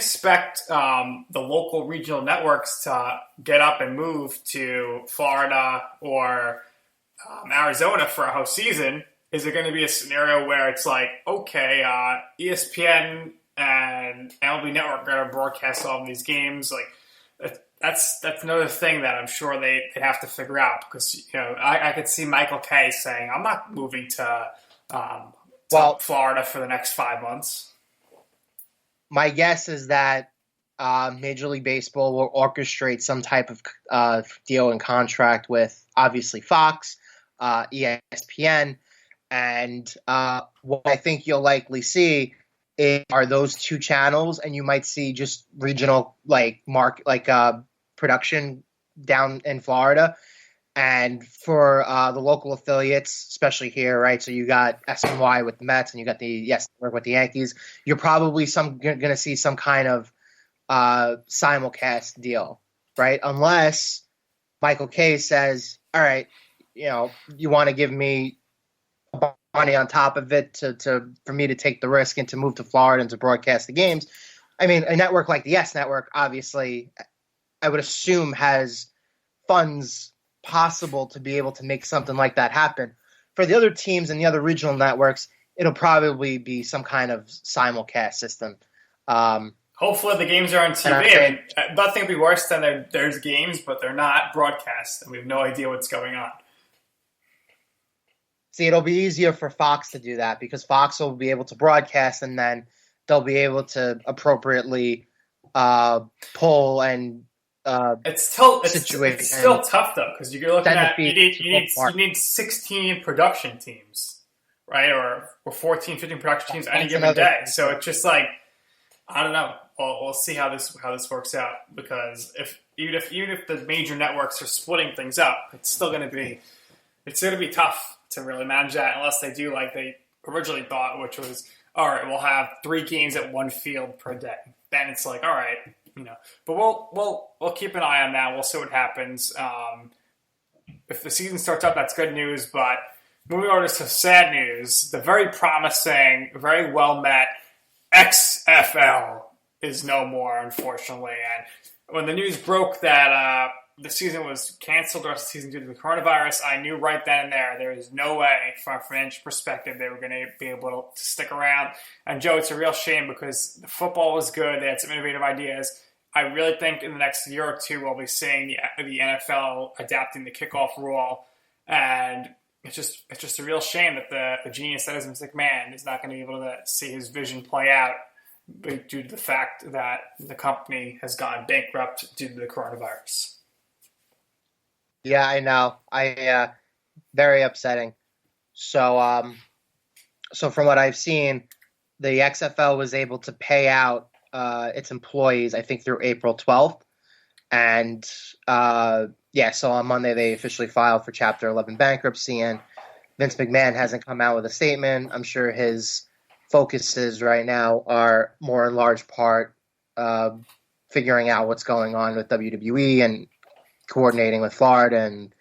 expect the local regional networks to get up and move to Florida or Arizona for a host season. Is it going to be a scenario where it's like, okay, ESPN and MLB Network are going to broadcast all of these games? Like, that's another thing that I'm sure they have to figure out, because I could see Michael Kay saying, I'm not moving to Florida for the next 5 months. My guess is that Major League Baseball will orchestrate some type of deal and contract with, obviously, Fox, ESPN, and what I think you'll likely see are those two channels, and you might see just regional production down in Florida. And for the local affiliates, especially here, right? So you got SNY with the Mets, and you got the Yes Network with the Yankees. You're probably going to see some kind of simulcast deal, right? Unless Michael Kay says, "All right, you want to give me money on top of it for me to take the risk and to move to Florida and to broadcast the games." I mean, a network like the Yes Network, obviously, I would assume has funds possible to be able to make something like that happen. For the other teams and the other regional networks, it'll probably be some kind of simulcast system. Hopefully the games are on TV. Nothing would be worse than there's games, but they're not broadcast, and we have no idea what's going on. See, it'll be easier for Fox to do that, because Fox will be able to broadcast, and then they'll be able to appropriately pull and it's still tough though, because you're looking at you need 16 production teams, right, or 14, 15 production teams any given day. So it's just like, I don't know. We'll see how this works out, because even if the major networks are splitting things up, it's going to be tough to really manage that, unless they do like they originally thought, which was, all right, we'll have 3 games at one field per day. Then it's like, all right. But we'll keep an eye on that. We'll see what happens. If the season starts up, that's good news. But moving on to some sad news, the very promising, very well met XFL is no more, unfortunately. And when the news broke that the season was canceled, the rest of the season due to the coronavirus, I knew right then and there is no way, from a financial perspective, they were going to be able to stick around. And Joe, it's a real shame, because the football was good. They had some innovative ideas. I really think in the next year or two, we'll be seeing the NFL adapting the kickoff rule. And it's just a real shame that the genius that is Vince McMahon is not going to be able to see his vision play out due to the fact that the company has gone bankrupt due to the coronavirus. Yeah, I know. Very upsetting. So from what I've seen, the XFL was able to pay out its employees, I think, through April 12th. And so on Monday they officially filed for Chapter 11 bankruptcy, and Vince McMahon hasn't come out with a statement. I'm sure his focuses right now are more in large part figuring out what's going on with WWE and coordinating with Florida and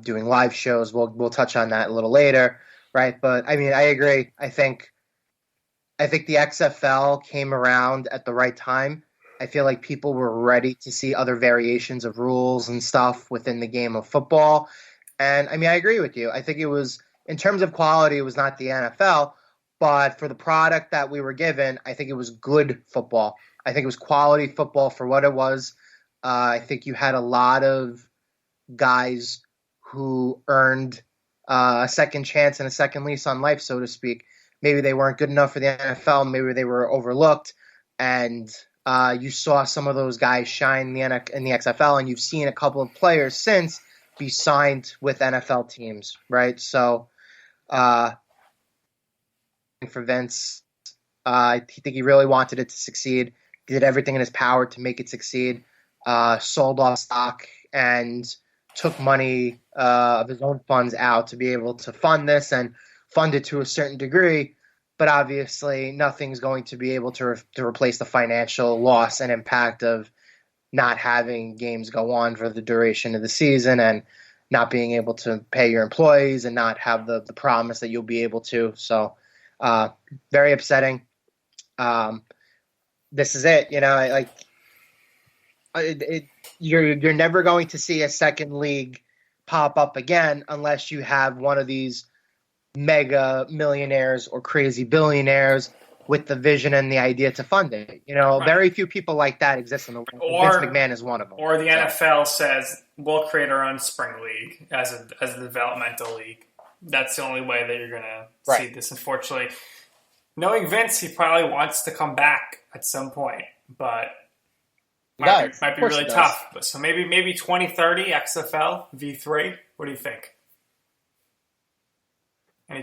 doing live shows. We'll touch on that a little later, right? But I mean, I agree. I think the XFL came around at the right time. I feel like people were ready to see other variations of rules and stuff within the game of football. And I mean, I agree with you. I think it was, in terms of quality, it was not the NFL, but for the product that we were given, I think it was good football. I think it was quality football for what it was. I think you had a lot of guys who earned a second chance and a second lease on life, so to speak. Maybe they weren't good enough for the NFL. Maybe they were overlooked. And you saw some of those guys shine in the XFL, and you've seen a couple of players since be signed with NFL teams, right? So for Vince, I think he really wanted it to succeed. He did everything in his power to make it succeed. Sold off stock and took money of his own funds out to be able to fund this and fund it to a certain degree. But obviously, nothing's going to be able to replace the financial loss and impact of not having games go on for the duration of the season and not being able to pay your employees and not have the promise that you'll be able to. So very upsetting. this is it. You're never going to see a second league pop up again unless you have one of these mega millionaires or crazy billionaires with the vision and the idea to fund it. Right. Very few people like that exist in the world. Vince McMahon is one of them. Or the NFL says we'll create our own spring league as a developmental league. That's the only way that you're going to see this, unfortunately. Knowing Vince, he probably wants to come back at some point, but might be really tough. But so maybe 2030 XFL V3. What do you think?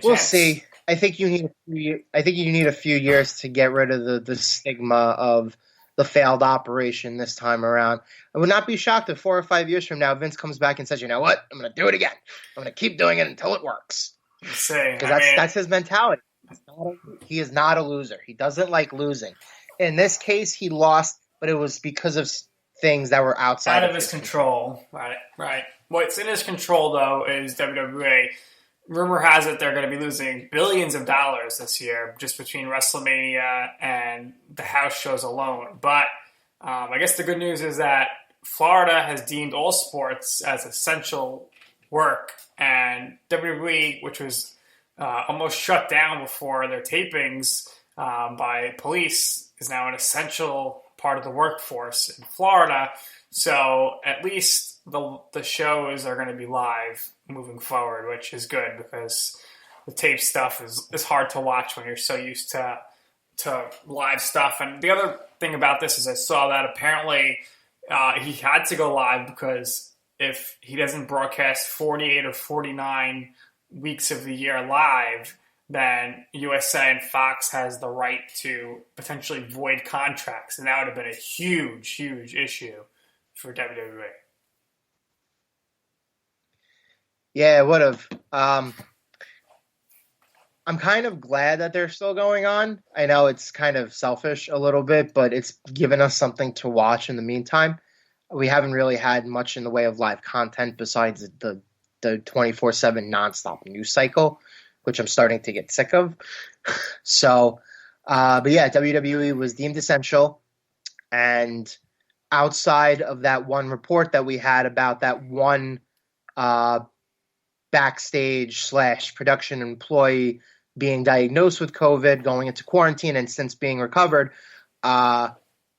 We'll see. I think you need a few years to get rid of the stigma of the failed operation this time around. I would not be shocked if 4 or 5 years from now Vince comes back and says, "You know what? I'm going to do it again. I'm going to keep doing it until it works." Because that's his mentality. He is not a loser. He doesn't like losing. In this case, he lost, but it was because of things that were outside of his control. Right. What's in his control, though, is WWE. Rumor has it they're going to be losing billions of dollars this year just between WrestleMania and the house shows alone. But I guess the good news is that Florida has deemed all sports as essential work, and WWE, which was almost shut down before their tapings by police, is now an essential part of the workforce in Florida. So at least the shows are going to be live moving forward, which is good because the tape stuff is hard to watch when you're so used to live stuff. And the other thing about this is I saw that apparently he had to go live because if he doesn't broadcast 48 or 49 weeks of the year live, then USA and Fox has the right to potentially void contracts. And that would have been a huge, huge issue for WWE. Yeah, it would have. I'm kind of glad that they're still going on. I know it's kind of selfish a little bit, but it's given us something to watch in the meantime. We haven't really had much in the way of live content besides the 24/7 nonstop news cycle, which I'm starting to get sick of. So, but yeah, WWE was deemed essential. And outside of that one report that we had about that one backstage / production employee being diagnosed with COVID, going into quarantine, and since being recovered,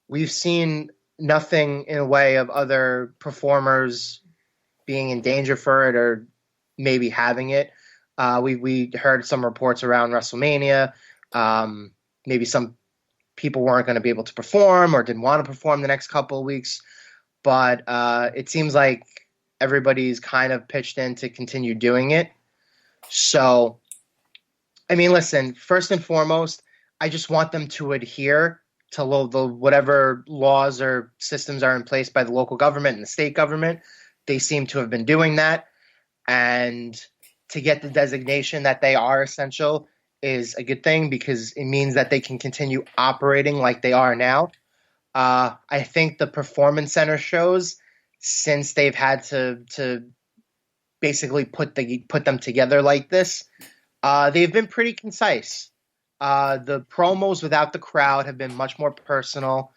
we've seen nothing in a way of other performers being in danger for it or maybe having it. We heard some reports around WrestleMania. Maybe some people weren't going to be able to perform or didn't want to perform the next couple of weeks. But it seems like everybody's kind of pitched in to continue doing it. So, I mean, listen, first and foremost, I just want them to adhere to whatever laws or systems are in place by the local government and the state government. They seem to have been doing that. And to get the designation that they are essential is a good thing because it means that they can continue operating like they are now. I think the performance center shows, since they've had to basically put them together like this, they've been pretty concise. The promos without the crowd have been much more personal.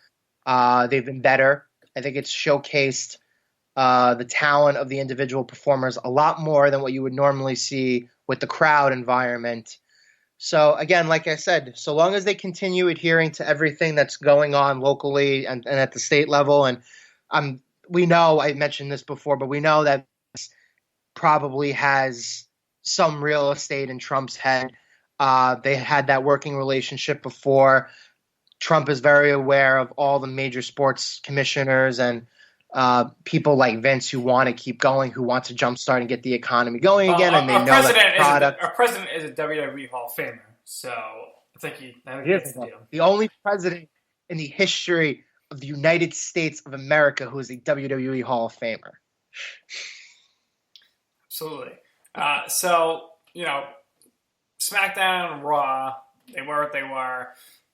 They've been better. I think it's showcased the talent of the individual performers a lot more than what you would normally see with the crowd environment. So again, like I said, so long as they continue adhering to everything that's going on locally and at the state level, and we know, I mentioned this before, but we know that probably has some real estate in Trump's head. They had that working relationship before. Trump is very aware of all the major sports commissioners and people like Vince who want to keep going, who want to jumpstart and get the economy going again, and they know that the product. Our president is a WWE Hall of Famer, so I think that's the deal. The only president in the history of the United States of America who is a WWE Hall of Famer. Absolutely. So, SmackDown and Raw, they were what they were.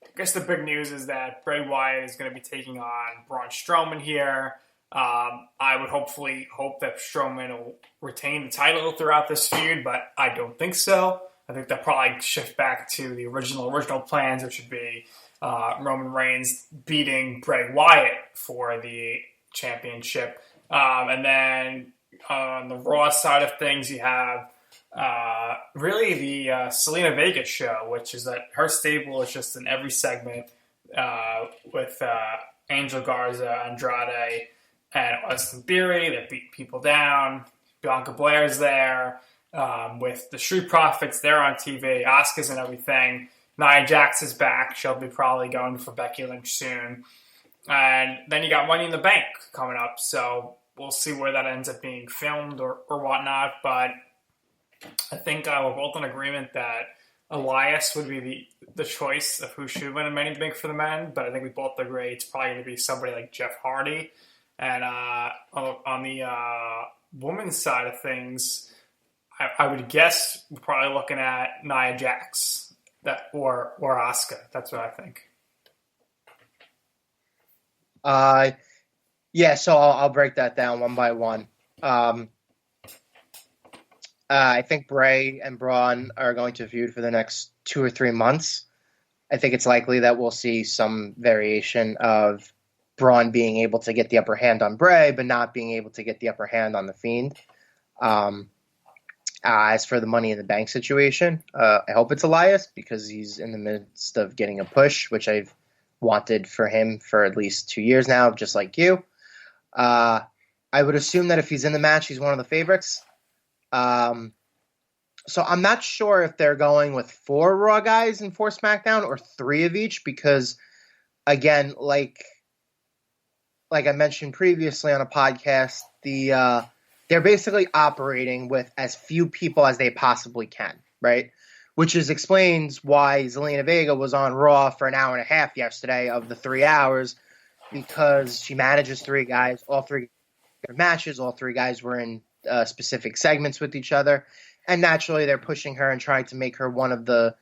I guess the big news is that Bray Wyatt is going to be taking on Braun Strowman here. I would hope that Strowman will retain the title throughout this feud, but I don't think so. I think they'll probably shift back to the original plans, which would be Roman Reigns beating Bray Wyatt for the championship. And then on the Raw side of things, you have really the Selena Vega show, which is that her stable is just in every segment with Angel Garza, Andrade, and Austin Theory that beat people down. Bianca Blair's there with the Street Profits. They're on TV. Asuka's and everything. Nia Jax is back. She'll be probably going for Becky Lynch soon. And then you got Money in the Bank coming up. So we'll see where that ends up being filmed or whatnot. But I think we're both in agreement that Elias would be the choice of who should win a Money in the Bank for the men. But I think we both agree it's probably going to be somebody like Jeff Hardy. And on the women's side of things, I would guess we're probably looking at Nia Jax or Asuka. That's what I think. Yeah, so I'll break that down one by one. I think Bray and Braun are going to feud for the next 2 or 3 months. I think it's likely that we'll see some variation of Braun being able to get the upper hand on Bray, but not being able to get the upper hand on The Fiend. As for the Money in the Bank situation, I hope it's Elias because he's in the midst of getting a push, which I've wanted for him for at least 2 years now, just like you. I would assume that if he's in the match, he's one of the favorites. So I'm not sure if they're going with 4 Raw guys and 4 SmackDown or 3 of each because, again, like I mentioned previously on a podcast, they're basically operating with as few people as they possibly can, right? Which explains why Zelina Vega was on Raw for an hour and a half yesterday of the 3 hours because she manages 3 guys, all 3 matches, all 3 guys were in specific segments with each other, and naturally they're pushing her and trying to make her one of the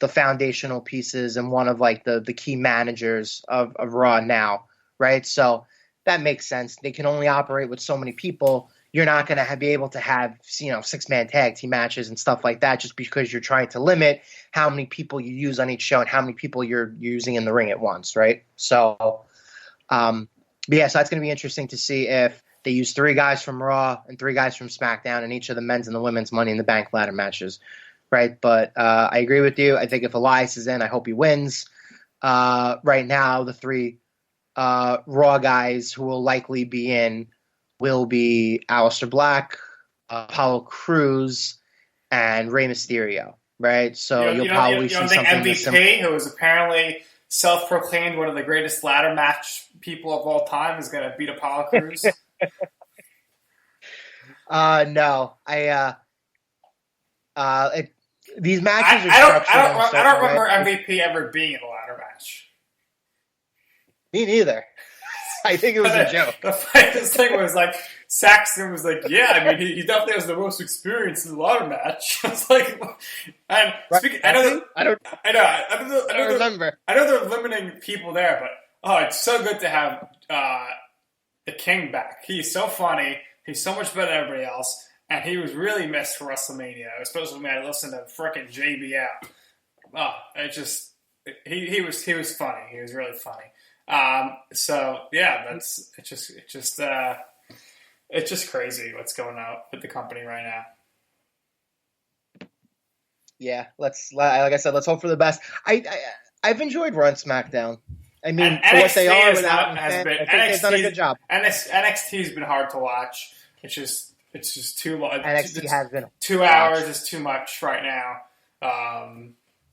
foundational pieces and one of like the key managers of Raw now, right? So that makes sense. They can only operate with so many people. You're not going to be able to have 6-man tag team matches and stuff like that just because you're trying to limit how many people you use on each show and how many people you're using in the ring at once, right? So, so that's going to be interesting to see if they use 3 guys from Raw and 3 guys from SmackDown in each of the men's and the women's Money in the Bank ladder matches, right? But I agree with you. I think if Elias is in, I hope he wins. Right now, the 3 Raw guys who will likely be in will be Aleister Black, Apollo Crews, and Rey Mysterio, right? So you'll probably see something MVP, who is apparently self-proclaimed one of the greatest ladder match people of all time, is going to beat Apollo Crews? No, these matches are structured. I don't remember MVP ever being in a ladder match. Me neither. I think it was a joke. The funniest thing was like Saxton was like, "Yeah, I mean, he definitely has the most experience in the ladder match." I was like, and speaking, I don't remember. I know they're limiting people there, but it's so good to have the King back. He's so funny. He's so much better than everybody else, and he was really missed for WrestleMania, especially when I listened to frickin' JBL. He was funny. He was really funny. So yeah, it's just crazy what's going on with the company right now. Yeah, like I said, let's hope for the best. I've enjoyed Raw and SmackDown. I mean, for what they are without I think they've done a good job. NXT's been hard to watch. It's just too long. NXT has been 2 hours is too much right now.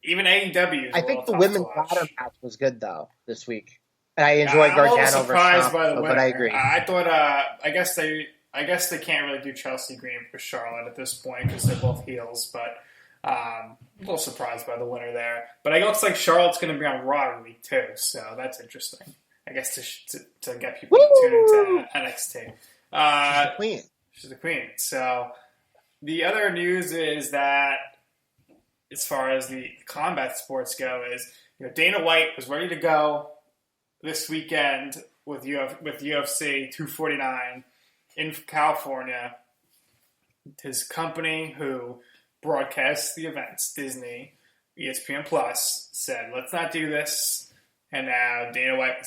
Even AEW. I think the women's ladder match was good though this week. And I enjoyed Gargano versus Ciampa, but I agree. I thought, I guess they can't really do Chelsea Green for Charlotte at this point because they're both heels. But a little surprised by the winner there. But it looks like Charlotte's going to be on Raw every week too, so that's interesting. I guess to get people to tune into NXT. She's the queen. She's the queen. So the other news is that, as far as the combat sports go, is Dana White was ready to go this weekend with UFC 249 in California. His company, who broadcasts the events, Disney, ESPN Plus, said, let's not do this. And now Dana White